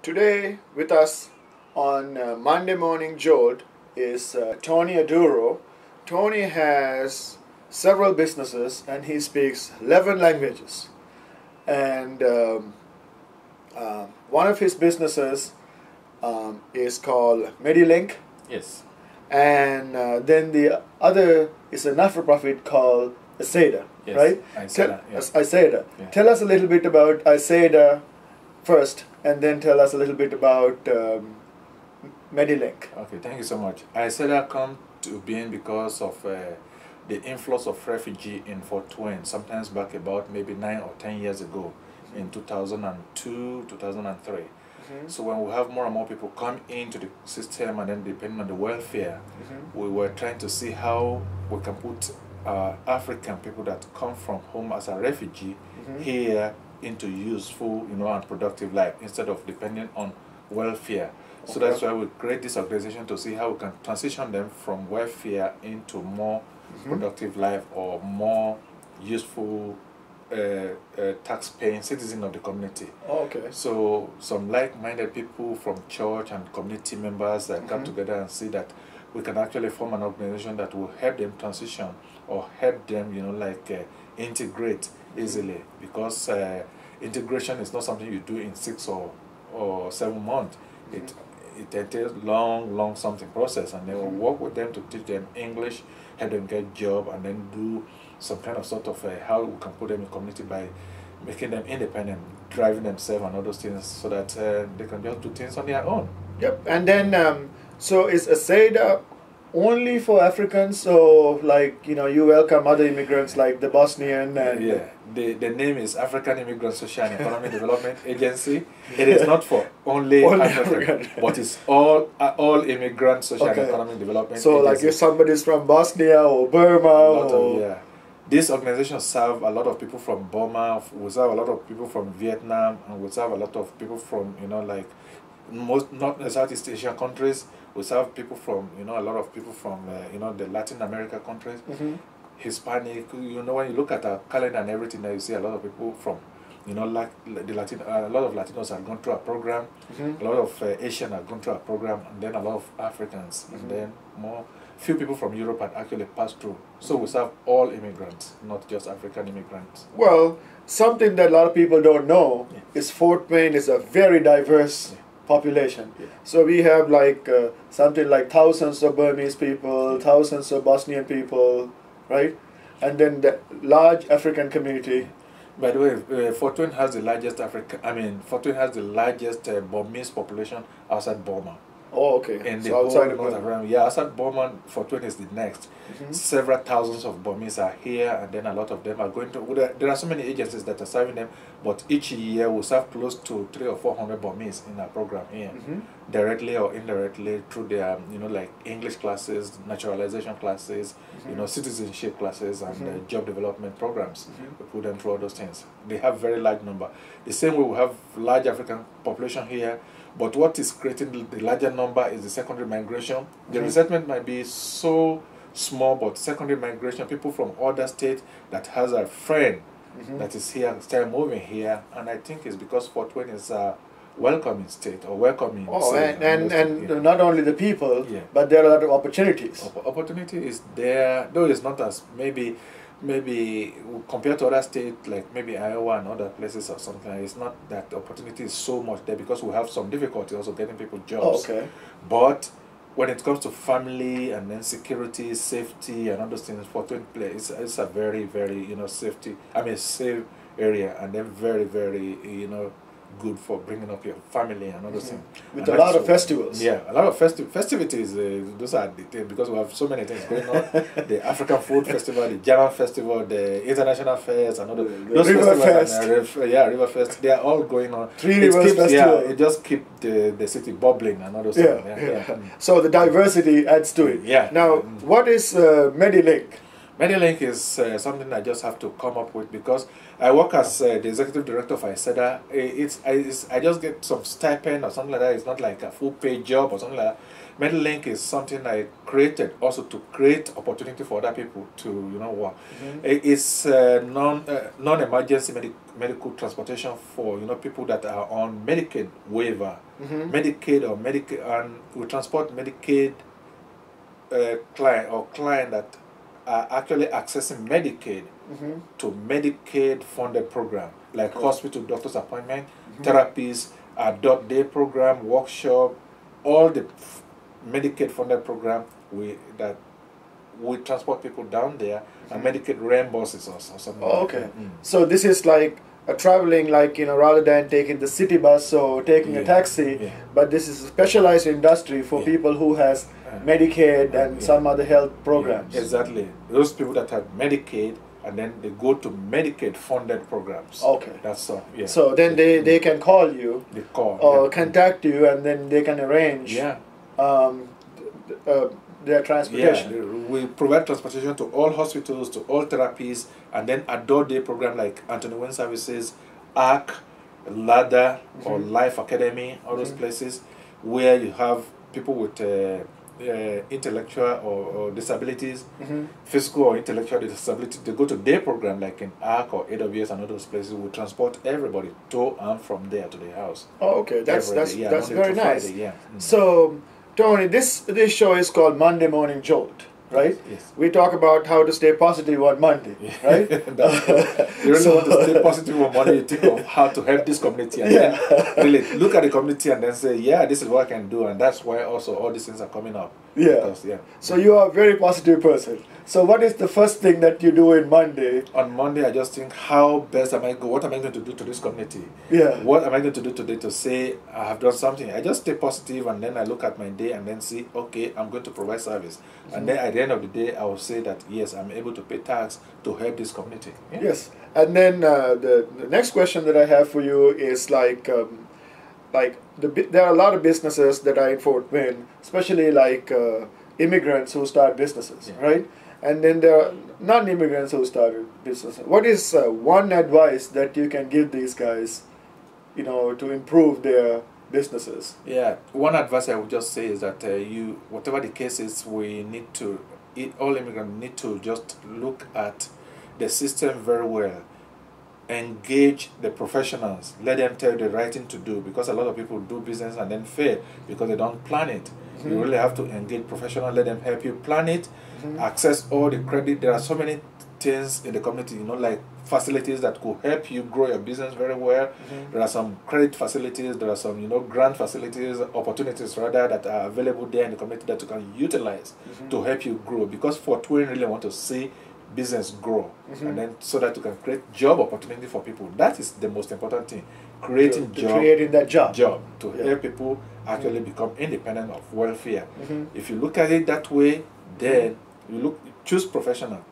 Today with us on Monday Morning Jolt is Tony Aduro. Tony has several businesses and he speaks 11 languages. And one of his businesses is called MediLink. Yes. And then the other is a not-for-profit called AISEDA, Yes. right? AISEDA, yeah. AISEDA. Yeah. Tell us a little bit about AISEDA first, and then tell us a little bit about MediLink. Okay, thank you so much. AISEDA come to being because of the influx of refugee in Fort Wayne, sometimes back about maybe 9 or 10 years ago, in 2002, 2003. So when we have more and more people come into the system, and then depending on the welfare, we were trying to see how we can put African people that come from home as a refugee here into useful, and productive life instead of depending on welfare. So that's why we create this organization to see how we can transition them from welfare into more productive life or more useful tax-paying citizen of the community. Okay. So some like-minded people from church and community members that come together and see that we can actually form an organization that will help them transition or help them, integrate easily, because integration is not something you do in 6 or 7 months. It entails long something process, and then we'll work with them to teach them English, help them get job, and then do some kind of sort of how we can put them in community by making them independent, driving themselves and all those things, so that they can just do things on their own. Yep. And then, so is AISEDA only for Africans? So, like, you welcome other immigrants like the Bosnian and... Yeah, the name is African Immigrants Social and Economic Development Agency. It is not for only African, but it's all immigrant social and economic development So, agency. like if somebody's from Bosnia or Burma This organization serves a lot of people from Burma, we serve a lot of people from Vietnam, and we serve a lot of people from, most, not the Southeast Asian countries. We serve people from, a lot of people from, the Latin America countries, Hispanic. When you look at our calendar and everything, you see a lot of people from, like a lot of Latinos have gone through a program, a lot of Asian have gone through a program, and then a lot of Africans, and then few people from Europe had actually passed through. So we serve all immigrants, not just African immigrants. Well, something that a lot of people don't know is Fort Wayne is a very diverse population. So we have like something like thousands of Burmese people, thousands of Bosnian people, right? And then the large African community. By the way, Fort Wayne has the largest Fort Wayne has the largest Burmese population outside Burma. Oh, okay. In the so outside whole north around, outside Burma, Fort Wayne is the next. Several thousands of Burmese are here, and then a lot of them are going to. There are so many agencies that are serving them, but each year we serve close to 300 or 400 Burmese in our program here, directly or indirectly through their, like English classes, naturalization classes, citizenship classes, and job development programs. We put them through all those things. They have very large number. The same way we have large African population here. But what is creating the larger number is the secondary migration. The resettlement might be so small, but secondary migration, people from other states that has a friend that is here, start moving here, and I think it's because Fort Wayne is a welcoming state or welcoming city. And not only the people, but there are a lot of opportunities. Opportunity is there, though it's not as maybe compared to other states like maybe Iowa and other places or something, it's not that the opportunity is so much there, because we have some difficulty also getting people jobs. But when it comes to family and then security, safety and all those things, Fort Wayne it's a very, very safe area, and then very, very good for bringing up your family and all those things. With a lot of festivals. Yeah, a lot of festivities. Those are the things, because we have so many things going on. The African Food Festival, the German Festival, the International Fairs, and all those River festivals. Fest. River Fest. They are all going on. Three Rivers Festival. It just keeps the city bubbling and all those things. So the diversity adds to it. Yeah. Now, what is MediLink? MediLink is something I just have to come up with because I work as the executive director of AISEDA. I just get some stipend or something like that. It's not like a full-paid job or something like that. MediLink is something I created also to create opportunity for other people to, you know, work. It's non-emergency medical transportation for, you know, people that are on Medicaid waiver, Medicaid or Medicaid, and we transport Medicaid client that are actually accessing Medicaid to Medicaid funded program like hospital doctor's appointment, therapies, adult day program, workshop, all the Medicaid funded program we transport people down there and Medicaid reimburses us or something. Oh, okay. So this is like traveling, like, you know, rather than taking the city bus or taking a taxi, but this is a specialized industry for people who has Medicaid and some other health programs. Exactly. Those people that have Medicaid and then they go to Medicaid funded programs. Okay. That's all. Yeah. So then they can call you they call, or contact you, and then they can arrange their transportation. Yeah, we provide transportation to all hospitals, to all therapies, and then adult day program like Anthony Wayne Services, ARC, Ladder, or Life Academy, all those places where you have people with intellectual or disabilities, physical or intellectual disability. They go to their program like in ARC or AWS and all those places. We transport everybody to and from there to their house. Oh, okay, that's very nice. Friday, So, Tony, this show is called Monday Morning Jolt, right? Yes. We talk about how to stay positive on Monday, right? You really want to stay positive on Monday. You think of how to help this community and then really look at the community and then say, yeah, this is what I can do, and that's why also all these things are coming up. Yeah. Because, So you are a very positive person. So what is the first thing that you do on Monday? On Monday, I just think, what am I going to do to this community? Yeah. What am I going to do today to say I have done something? I just stay positive and then I look at my day and then see, okay, I'm going to provide service. And then at the end of the day, I will say that, yes, I'm able to pay tax to help this community. Yeah. Yes. And then the next question that I have for you is there are a lot of businesses that are in Fort Wayne, especially like immigrants who start businesses, right? And then there are non-immigrants who started businesses. What is one advice that you can give these guys, you know, to improve their businesses? Yeah, one advice I would just say is that whatever the case is, all immigrants need to just look at the system very well. Engage the professionals. Let them tell you the right thing to do, because a lot of people do business and then fail because they don't plan it. You really have to engage professionals. Let them help you plan it. Access all the credit. There are so many things in the community, you know, like facilities that could help you grow your business very well. There are some credit facilities. There are some, you know, grant facilities, opportunities rather, that are available there in the community that you can utilize to help you grow. Because Fort Wayne really want to see business grow, and then so that you can create job opportunity for people. That is the most important thing. Creating that job to help people actually become independent of welfare. If you look at it that way, then choose professional.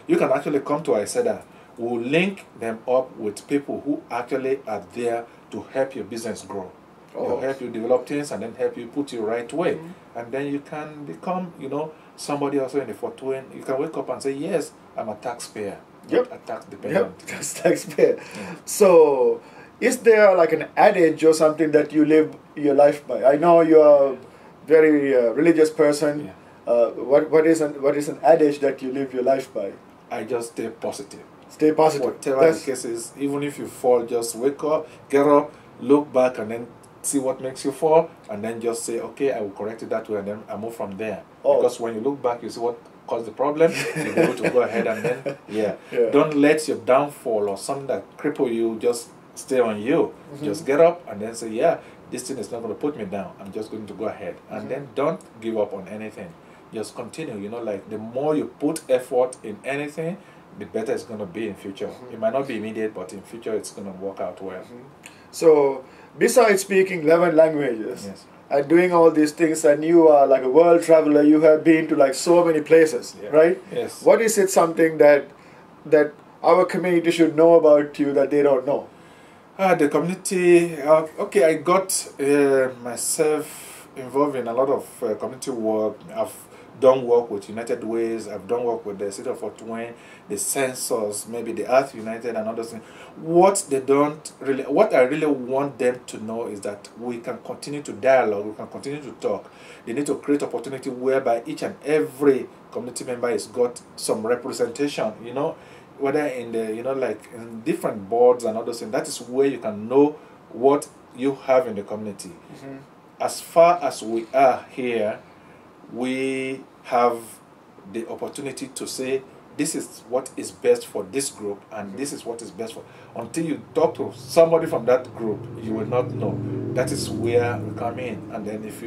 You can actually come to AISEDA. We'll link them up with people who actually are there to help your business grow. They'll help you develop things and then help you put you right way. And then you can become, you know, somebody also in the Fort Wayne. You can wake up and say, yes, I'm a taxpayer, not a tax dependent. Taxpayer. So, is there like an adage or something that you live your life by? I know you're a very religious person. What is an adage that you live your life by? I just stay positive. Stay positive. Whatever the case is, even if you fall, just wake up, get up, look back, and then see what makes you fall, and then just say, okay, I will correct it that way, and then I move from there. Because when you look back, you see what caused the problem, you'll be able to go ahead and then, don't let your downfall or something that cripple you just stay on you. Just get up and then say, yeah, this thing is not going to put me down. I'm just going to go ahead. And then don't give up on anything. Just continue. You know, like the more you put effort in anything, the better it's going to be in future. It might not be immediate, but in future it's going to work out well. So, besides speaking 11 languages and doing all these things, and you are like a world traveler, you have been to like so many places, right? Yes. What is it something that our community should know about you that they don't know? The community, I got myself involved in a lot of community work. I've done work with United Ways, I've done work with the City of Fort Wayne, the Census, maybe the Earth United and others. What I really want them to know is that we can continue to dialogue, we can continue to talk. They need to create opportunity whereby each and every community member has got some representation, you know, whether in the, you know, like in different boards and others, and that is where you can know what you have in the community. As far as we are here, we have the opportunity to say this is what is best for this group and this is what is best for. Until you talk to somebody from that group, you will not know. That is where we come in. And then if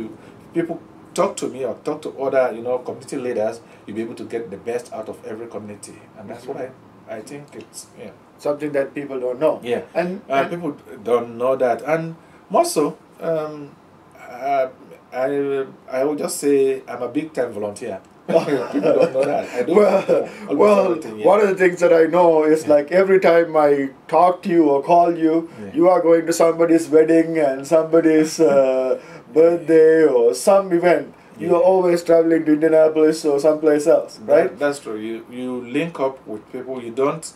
people talk to me or talk to other, you know, community leaders, you'll be able to get the best out of every community. And that's what I think it's, yeah. Something that people don't know. Yeah. And people don't know that. And more so, I would just say I'm a big time volunteer. People don't know that. I do. One of the things that I know is like every time I talk to you or call you, you are going to somebody's wedding and somebody's birthday or some event. You are always traveling to Indianapolis or someplace else, right? That's true. You link up with people. You don't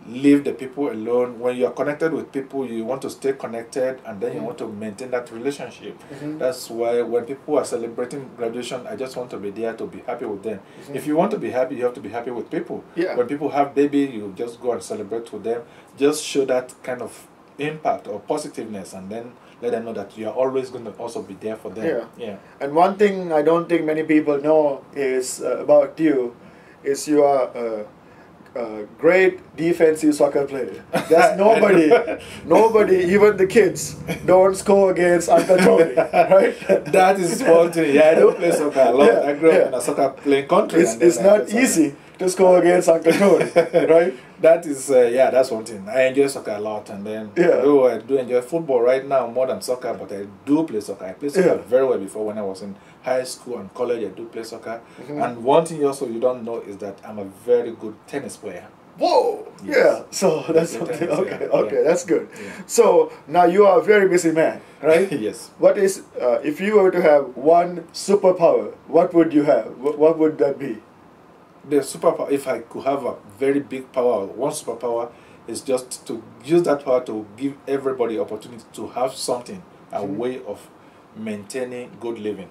leave the people alone. When you are connected with people, you want to stay connected, and then you want to maintain that relationship. That's why when people are celebrating graduation, I just want to be there to be happy with them. If you want to be happy, you have to be happy with people. When people have baby, you just go and celebrate with them. Just show that kind of impact or positiveness, and then let them know that you are always going to also be there for them. And one thing I don't think many people know is about you is you are a great defensive soccer player. There's nobody, even the kids, don't score against Uncle Tony, right? That is one thing. Yeah, I don't play soccer a lot. I grew up in a soccer playing country. It's not easy to score against Uncle Tony, right? That is, that's one thing. I enjoy soccer a lot, and then though I do enjoy football right now more than soccer, but I do play soccer. I played soccer very well before when I was in high school and college. I do play soccer. And one thing also you don't know is that I'm a very good tennis player. Whoa! Yes. Yeah, so that's something. Okay, that's good. So now you are a very busy man, right? Yes. What is, if you were to have one superpower, what would you have? What would that be? The superpower, if I could have a very big power, one superpower is just to use that power to give everybody opportunity to have something, a way of maintaining good living.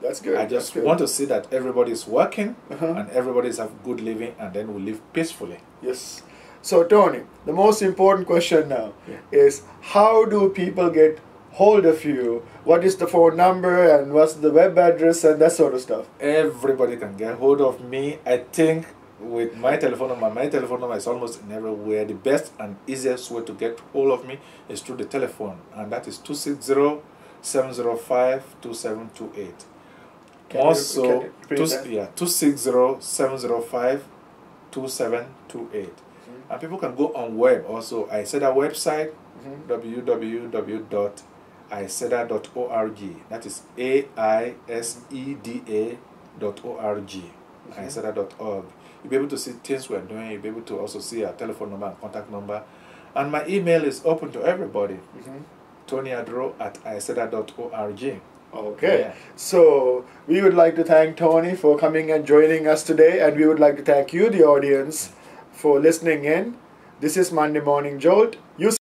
That's good. I just want to see that everybody is working and everybody is have good living, and then we live peacefully. Yes. So Tony, the most important question now is, how do people get hold of you? What is the phone number and what's the web address and that sort of stuff? Everybody can get hold of me. I think with my telephone number is almost in everywhere. The best and easiest way to get hold of me is through the telephone, and that is 260-705-2728. Also, 260-705-2728. And people can go on web also. AISEDA website, www.aiseda.org. That is AISEDA.org. AISEDA.org. You'll be able to see things we're doing. You'll be able to also see our telephone number and contact number. And my email is open to everybody. TonyAduro@aiseda.org. Okay, so we would like to thank Tony for coming and joining us today, and we would like to thank you, the audience, for listening in. This is Monday Morning Jolt.